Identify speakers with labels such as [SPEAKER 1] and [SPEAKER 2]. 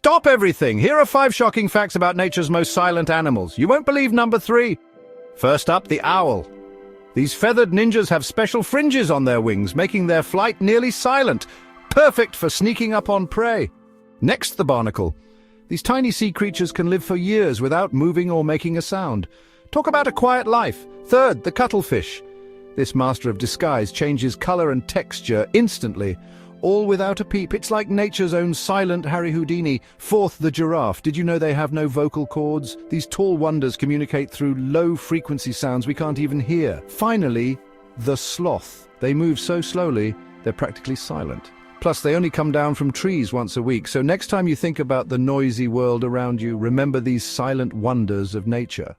[SPEAKER 1] Stop everything! Here are 5 shocking facts about nature's most silent animals. You won't believe number 3. First up, the owl. These feathered ninjas have special fringes on their wings, making their flight nearly silent, perfect for sneaking up on prey. Next, the barnacle. These tiny sea creatures can live for years without moving or making a sound. Talk about a quiet life. Third, the cuttlefish. This master of disguise changes color and texture instantly, all without a peep. It's like nature's own silent Harry Houdini. Fourth, the giraffe. Did you know they have no vocal cords? These tall wonders communicate through low-frequency sounds we can't even hear. Finally, the sloth. They move so slowly, they're practically silent. Plus, they only come down from trees once a week, so next time you think about the noisy world around you, remember these silent wonders of nature.